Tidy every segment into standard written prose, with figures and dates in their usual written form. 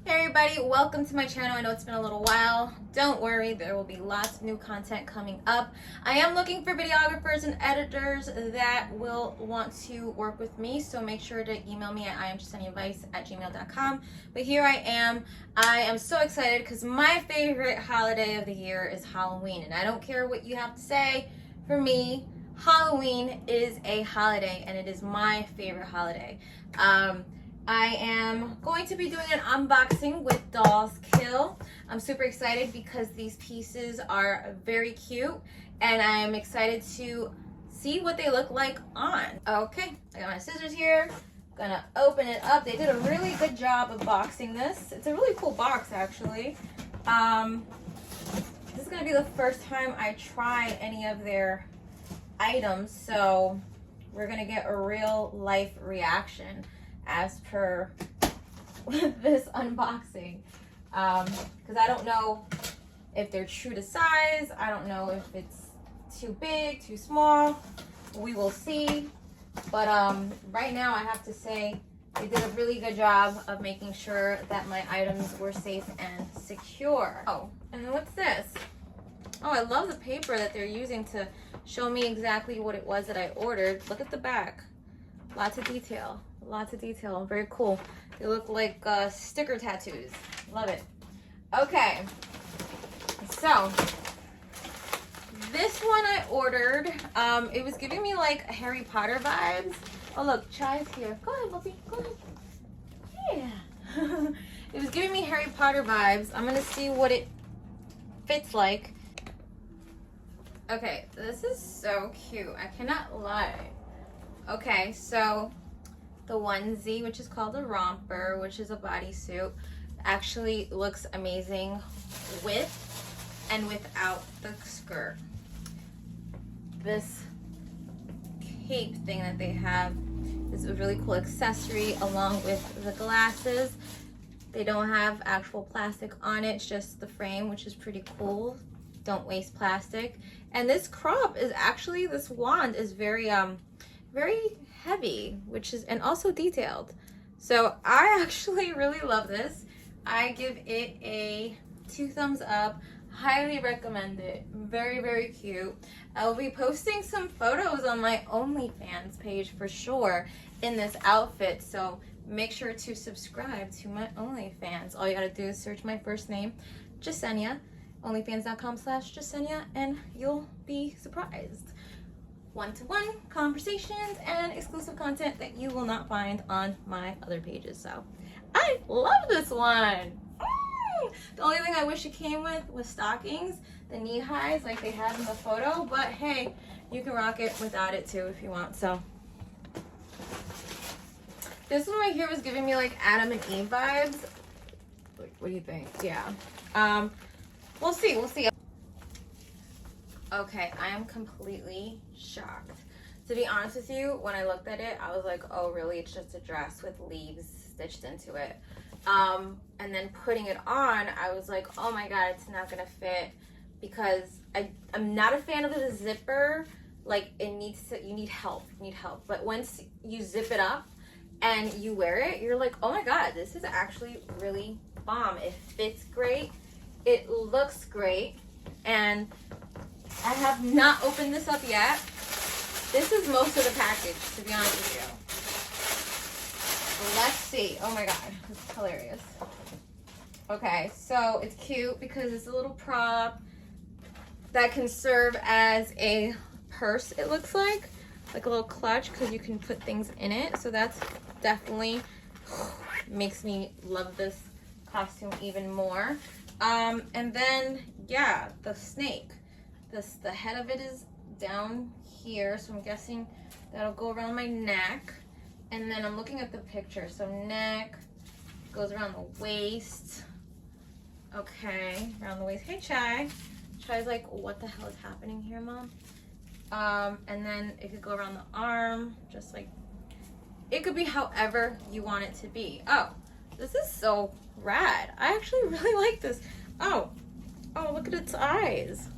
Hey everybody, welcome to my channel. I know it's been a little while. Don't worry, there will be lots of new content coming up. I am looking for videographers and editors that will want to work with me, so make sure to email me at iamjesseniavice@gmail.com. But here I am. I am so excited because my favorite holiday of the year is Halloween, and I don't care what you have to say. For me, Halloween is a holiday, and it is my favorite holiday. I am going to be doing an unboxing with Dolls Kill. I'm super excited because these pieces are very cute and I'm excited to see what they look like on. Okay, I got my scissors here. Gonna open it up. They did a really good job of boxing this. It's a really cool box actually. This is gonna be the first time I try any of their items, so we're gonna get a real life reaction as per this unboxing, because I don't know if they're true to size. I don't know if it's too big, too small. We will see. But right now I have to say they did a really good job of making sure that my items were safe and secure. Oh, and what's this? Oh, I love the paper that they're using to show me exactly what it was that I ordered. Look at the back. Lots of detail. Lots of detail. Very cool. They look like sticker tattoos. Love it. Okay. So, this one I ordered. It was giving me like Harry Potter vibes. Oh, look. Chai's here. Go ahead, Luffy. Go ahead. Yeah. It was giving me Harry Potter vibes. I'm going to see what it fits like. Okay. This is so cute. I cannot lie. Okay, so the onesie, which is called a romper, which is a bodysuit, actually looks amazing with and without the skirt. This cape thing that they have is a really cool accessory along with the glasses. They don't have actual plastic on it, it's just the frame, which is pretty cool. Don't waste plastic. And this crop is actually, this wand is very heavy, which is, and also detailed. So I actually really love this. I give it a 2 thumbs up. Highly recommend it. Very, very cute. I'll be posting some photos on my OnlyFans page for sure in this outfit, so make sure to subscribe to my OnlyFans. All you gotta do is search my first name, Jessenia, onlyfans.com/Jessenia, and you'll be surprised. One-to-one conversations and exclusive content that you will not find on my other pages. So I love this one. The only thing I wish it came with was stockings, the knee highs like they had in the photo, but hey, you can rock it without it too if you want. So this one right here was giving me like Adam and Eve vibes. What do you think? Yeah. We'll see. Okay, I am completely shocked. To be honest with you, when I looked at it, I was like, oh, really? It's just a dress with leaves stitched into it. And then putting it on, I was like, oh my God, it's not gonna fit, because I'm not a fan of the zipper. Like, you need help. But once you zip it up and you wear it, you're like, oh my God, this is actually really bomb. It fits great. It looks great. And I have not opened this up yet. This is most of the package, to be honest with you. Let's see. Oh my God, this is hilarious. Okay, so it's cute because it's a little prop that can serve as a purse, it looks like a little clutch, because you can put things in it. So that's definitely makes me love this costume even more. And then, yeah, the snake. The head of it is down here, so I'm guessing that'll go around my neck. And then I'm looking at the picture, so neck goes around the waist. Okay, around the waist. Hey, Chai. Chai's like, what the hell is happening here, Mom? And then it could go around the arm, just like, it could be however you want it to be. Oh, this is so rad. I actually really like this. Oh, look at its eyes.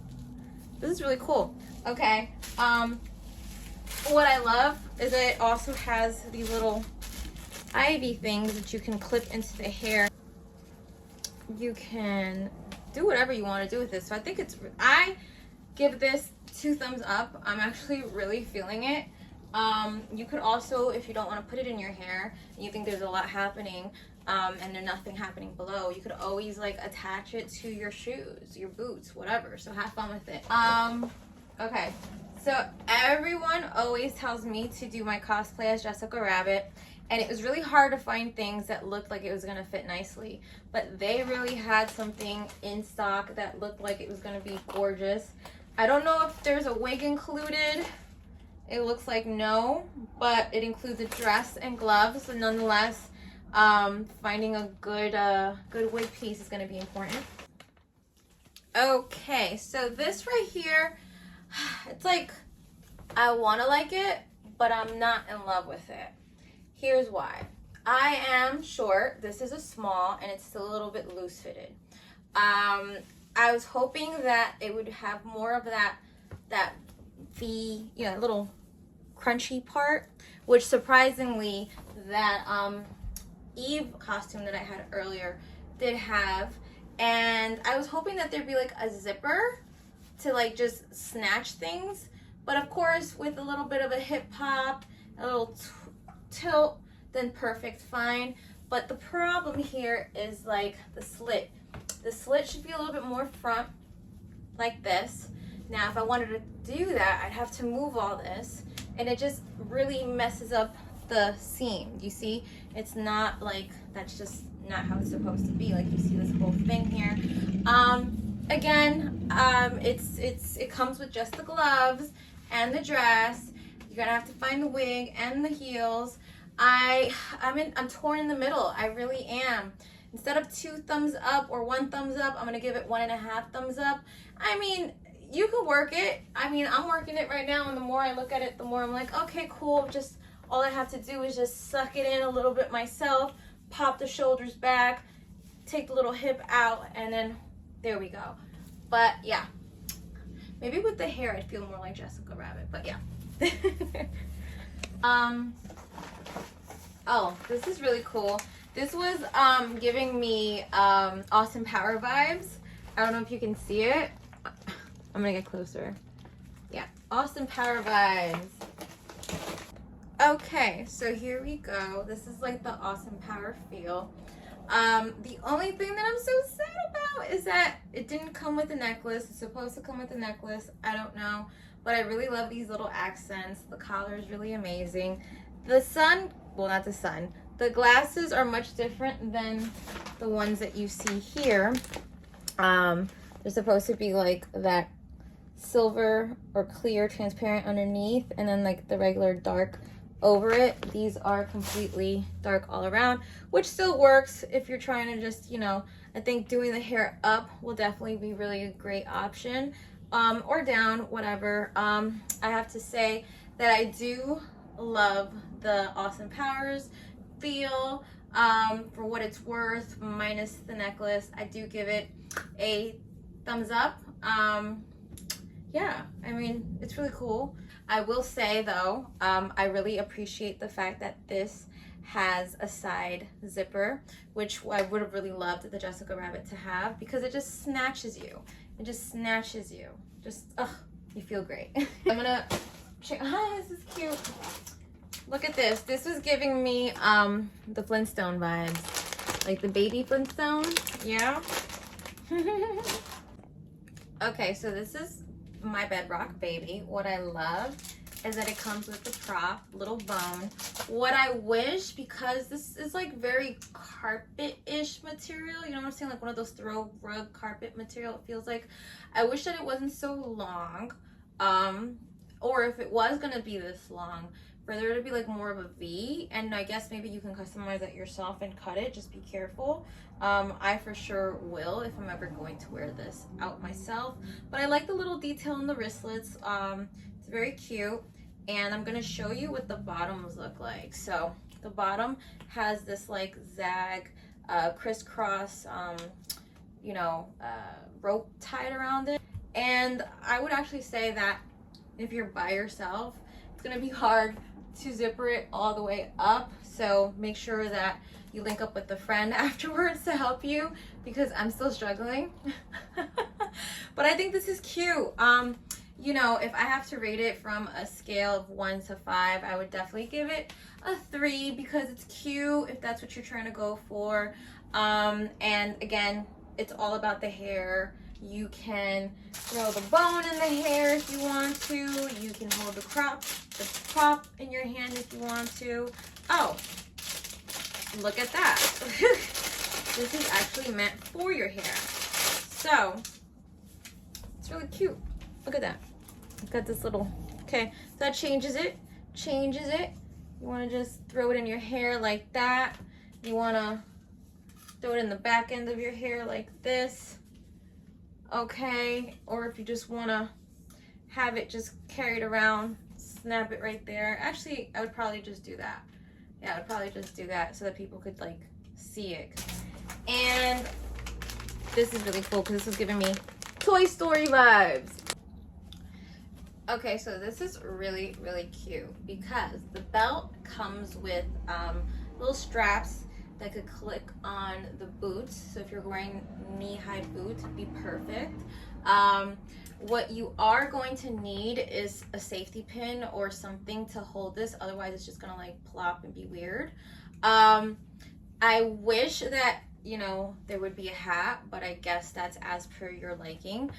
This is really cool. Okay, what I love is that it also has these little ivy things that you can clip into the hair. you can do whatever you want to do with this. So I give this 2 thumbs up. I'm actually really feeling it. You could also, if you don't want to put it in your hair and you think there's a lot happening, and there's nothing happening below, you could always like attach it to your shoes, your boots, whatever. So have fun with it. Okay, so everyone always tells me to do my cosplay as Jessica Rabbit, and it was really hard to find things that looked like it was gonna fit nicely, but they really had something in stock that looked like it was gonna be gorgeous. I don't know if there's a wig included. It looks like no, but it includes a dress and gloves. So nonetheless, finding a good wig piece is going to be important. Okay, so this right here, it's like I want to like it, but I'm not in love with it. Here's why. I am short. This is a small, and it's still a little bit loose fitted. I was hoping that it would have more of that V, little crunchy part, which surprisingly that Eve costume that I had earlier did have. And I was hoping that there'd be like a zipper to like just snatch things, but of course with a little bit of a hip hop, a little tilt, then perfect, fine. But the problem here is like the slit. The slit should be a little bit more front, like this. Now, if I wanted to do that, I'd have to move all this, and it just really messes up the seam. You see, it's not like, that's just not how it's supposed to be. Like, you see this whole thing here. Again, it comes with just the gloves and the dress. You're gonna have to find the wig and the heels. I'm torn in the middle. I really am. Instead of 2 thumbs up or 1 thumbs up, I'm gonna give it 1.5 thumbs up. I mean, you could work it. I mean, I'm working it right now, and the more I look at it, the more I'm like, okay, cool. Just all I have to do is just suck it in a little bit myself, pop the shoulders back, take the little hip out, and then there we go. But yeah, maybe with the hair, I'd feel more like Jessica Rabbit. But yeah. Oh, this is really cool. This was giving me Austin Power vibes. I don't know if you can see it. I'm gonna get closer. Yeah, Austin Power vibes. Okay, so here we go. This is like the Austin Power feel. The only thing that I'm so sad about is that it didn't come with a necklace. It's supposed to come with a necklace. I don't know, but I really love these little accents. The collar is really amazing. The sun, well, not the sun. The glasses are much different than the ones that you see here. They're supposed to be like that silver or clear transparent underneath, and then like the regular dark over it. These are completely dark all around, which still works if you're trying to just, I think doing the hair up will definitely be really a great option, or down, whatever. I have to say that I do love the Austin Powers feel. For what it's worth, minus the necklace, I do give it a thumbs up. Yeah, I mean, it's really cool. I will say though, I really appreciate the fact that this has a side zipper, which I would have really loved the Jessica Rabbit to have, because it just snatches you. It just snatches you. Just, you feel great. I'm gonna check. Oh, this is cute. Look at this. This was giving me the Flintstone vibes, like the baby Flintstones. Yeah. Okay, so this is my bedrock baby. What I love is that it comes with the prop, little bone. What I wish, because this is like very carpet-ish material, you know what I'm saying? Like one of those throw rug carpet material, it feels like. I wish that it wasn't so long, or if it was gonna be this long, for there to be like more of a V, and I guess maybe you can customize it yourself and cut it, just be careful. I for sure will if I'm ever going to wear this out myself. But I like the little detail in the wristlets. It's very cute, and I'm gonna show you what the bottoms look like. So the bottom has this like zag, crisscross, rope tied around it. And I would actually say that if you're by yourself, it's gonna be hard to zipper it all the way up. So make sure that you link up with a friend afterwards to help you, because I'm still struggling. But I think this is cute. You know, if I have to rate it from a scale of 1 to 5, I would definitely give it a 3 because it's cute if that's what you're trying to go for. And again, it's all about the hair. You can throw the bone in the hair if you want to. You can hold the prop in your hand if you want to. Oh, look at that. This is actually meant for your hair. So, it's really cute. Look at that. It's got this little, okay, so that changes it. You want to just throw it in your hair like that. You want to throw it in the back end of your hair like this. Okay, or if you just want to have it just carried around, snap it right there. Actually, I would probably just do that. Yeah, I would probably just do that so that people could like see it. And this is really cool because this is giving me Toy Story vibes. Okay, so this is really, really cute because the belt comes with little straps that could click on the boots. So if you're wearing knee-high boots, it'd be perfect. What you are going to need is a safety pin or something to hold this. Otherwise, it's just gonna like plop and be weird. I wish that, you know, there would be a hat, but I guess that's as per your liking.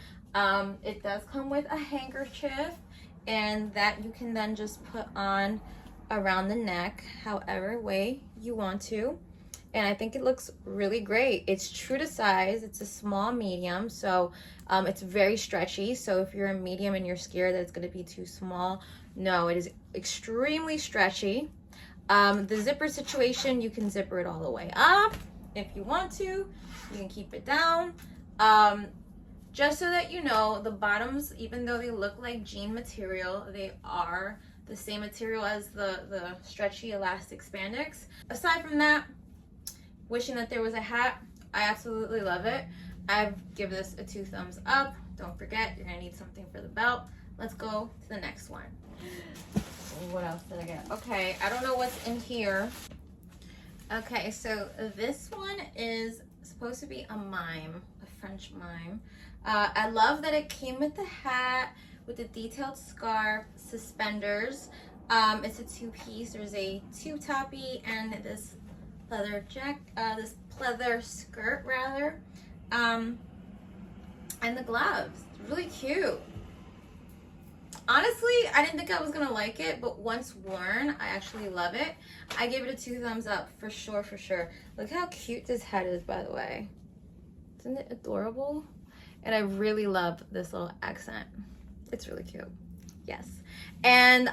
It does come with a handkerchief, and that you can then just put on around the neck however way you want to. And I think it looks really great. It's true to size. It's a small medium, so it's very stretchy. So if you're a medium and you're scared that it's gonna be too small, no, it is extremely stretchy. The zipper situation, you can zipper it all the way up if you want to. You can keep it down. Just so that you know, the bottoms, even though they look like jean material, they are the same material as the stretchy elastic spandex. Aside from that, wishing that there was a hat. I absolutely love it. I've given this a 2 thumbs up. Don't forget, you're gonna need something for the belt. Let's go to the next one. What else did I get? Okay, I don't know what's in here. Okay, so this one is supposed to be a mime, a French mime. I love that it came with the hat, with the detailed scarf, suspenders. It's a 2-piece. There's a tube toppy and this this pleather skirt rather, and the gloves. It's really cute. Honestly, I didn't think I was gonna like it, but once worn, I actually love it. I give it a 2 thumbs up for sure, for sure. Look how cute this head is, by the way. Isn't it adorable? And I really love this little accent. It's really cute. Yes. And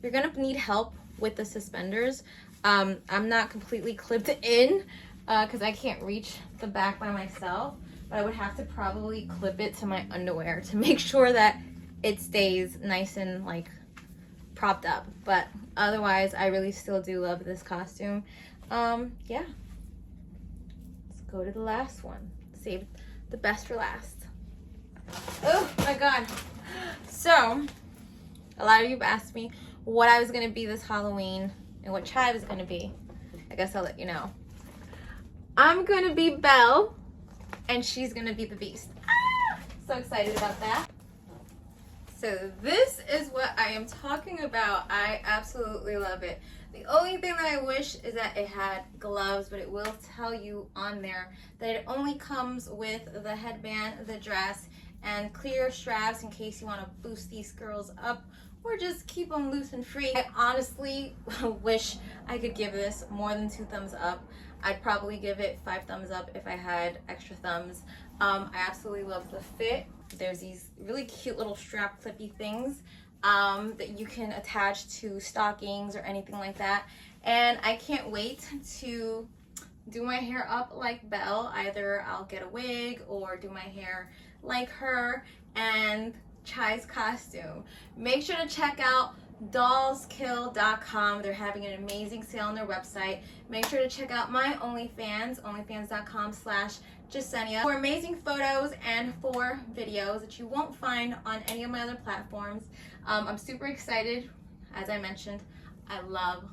you're gonna need help with the suspenders. I'm not completely clipped in because I can't reach the back by myself, but I would have to probably clip it to my underwear to make sure that it stays nice and like propped up. But otherwise, I really still do love this costume. Yeah. Let's go to the last one. Save the best for last. Oh my god. So, a lot of you have asked me what I was gonna be this Halloween and what Chai was gonna be. I guess I'll let you know. I'm gonna be Belle, and she's gonna be the Beast. Ah! So excited about that. So this is what I am talking about. I absolutely love it. The only thing that I wish is that it had gloves, but it will tell you on there that it only comes with the headband, the dress, and clear straps in case you want to boost these girls up or just keep them loose and free. I honestly wish I could give this more than 2 thumbs up. I'd probably give it 5 thumbs up if I had extra thumbs. I absolutely love the fit. There's these really cute little strap clippy things that you can attach to stockings or anything like that. And I can't wait to do my hair up like Belle. Either I'll get a wig or do my hair like her and Chai's costume. Make sure to check out dollskill.com. They're having an amazing sale on their website. Make sure to check out my OnlyFans, onlyfans.com/Jessenia, for amazing photos and for videos that you won't find on any of my other platforms. I'm super excited. As I mentioned, I love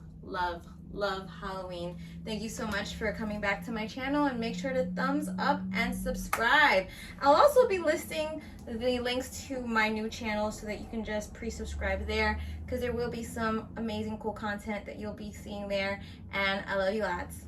love Halloween. Thank you so much for coming back to my channel, and make sure to thumbs up and subscribe. I'll also be listing the links to my new channel so that you can just pre-subscribe there, because there will be some amazing cool content that you'll be seeing there. And I love you lots.